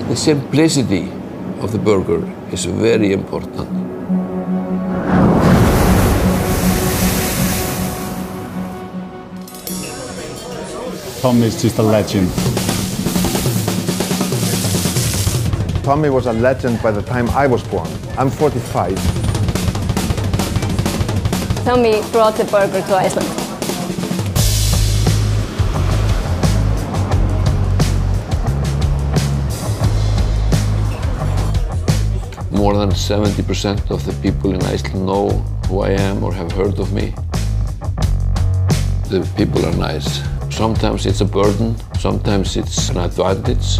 The simplicity of the burger is very important. Tommi is just a legend. Tommi was a legend by the time I was born. I'm 45. Tommi brought the burger to Iceland. More than 70% of the people in Iceland know who I am or have heard of me. The people are nice. Sometimes it's a burden, sometimes it's an advantage.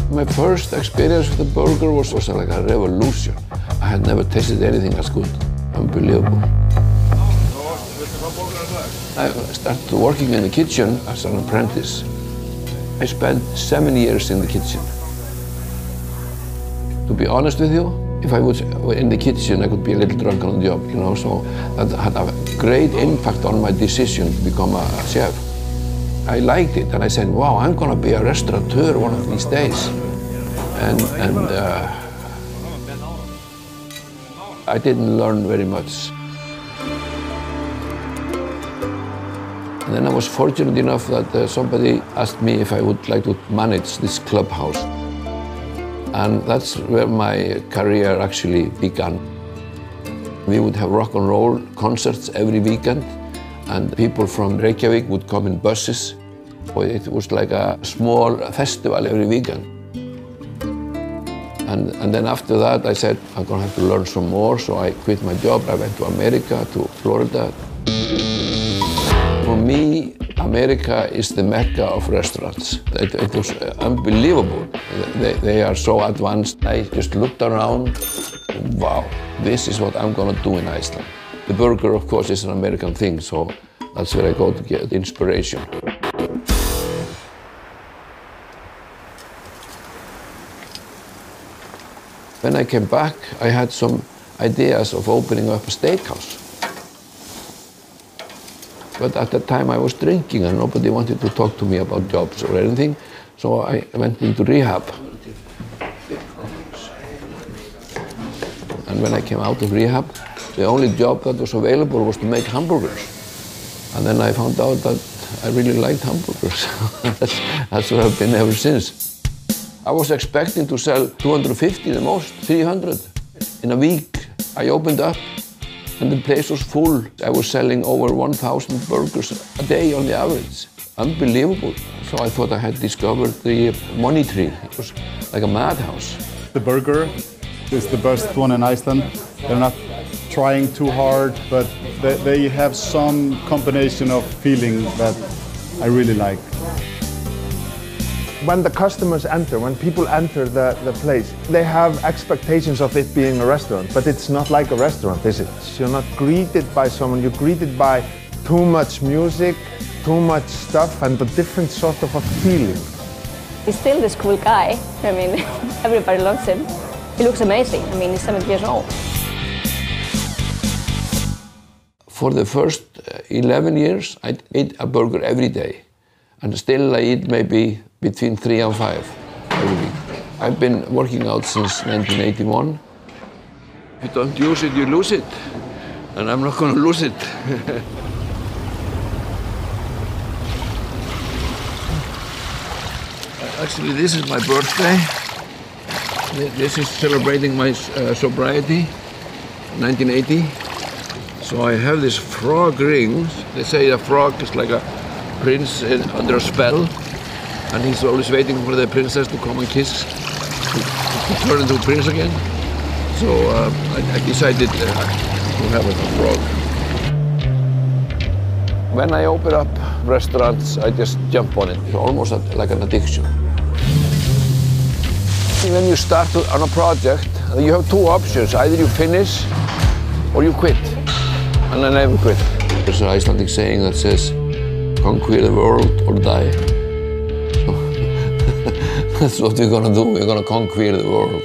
My first experience with the burger was like a revolution. I had never tasted anything as good. Unbelievable. I started working in the kitchen as an apprentice. I spent 7 years in the kitchen. To be honest with you, if I was in the kitchen, I could be a little drunk on the job, you know, so that had a great impact on my decision to become a chef. I liked it, and I said, wow, I'm gonna be a restaurateur one of these days. And I didn't learn very much. And then I was fortunate enough that somebody asked me if I would like to manage this clubhouse. And that's where my career actually began. We would have rock and roll concerts every weekend, and people from Reykjavik would come in buses. It was like a small festival every weekend. And then after that, I said, I'm gonna have to learn some more, so I quit my job. I went to America, to Florida. For me, America is the mecca of restaurants. It was unbelievable. They are so advanced. I just looked around, wow, this is what I'm gonna do in Iceland. The burger, of course, is an American thing, so that's where I go to get inspiration. When I came back, I had some ideas of opening up a steakhouse. But at that time I was drinking and nobody wanted to talk to me about jobs or anything, so I went into rehab. And when I came out of rehab, the only job that was available was to make hamburgers. And then I found out that I really liked hamburgers. That's where I've been ever since. I was expecting to sell 250 the most, 300 in a week. I opened up and the place was full. I was selling over 1,000 burgers a day on the average. Unbelievable. So I thought I had discovered the money tree. It was like a madhouse. The burger is the best one in Iceland. They're not trying too hard, but they have some combination of feeling that I really like. When the customers enter, when people enter the place, they have expectations of it being a restaurant, but it's not like a restaurant, is it? You're not greeted by someone, you're greeted by too much music, too much stuff, and a different sort of a feeling. He's still this cool guy. I mean, everybody loves him. He looks amazing. I mean, he's 70 years old. For the first 11 years, I ate a burger every day. And still I eat maybe between 3 and 5 every week. I've been working out since 1981. If you don't use it, you lose it. And I'm not going to lose it. Actually, this is my birthday. This is celebrating my sobriety, 1980. So I have this frog ring. They say a frog is like a prince under a spell, and he's always waiting for the princess to come and kiss, to turn into a prince again. So I decided to have a frog. When I open up restaurants, I just jump on it. It's almost like an addiction. When you start on a project, you have two options. Either you finish or you quit. And I never quit. There's an Icelandic saying that says, conquer the world or die. So that's what we're gonna do. We're gonna conquer the world.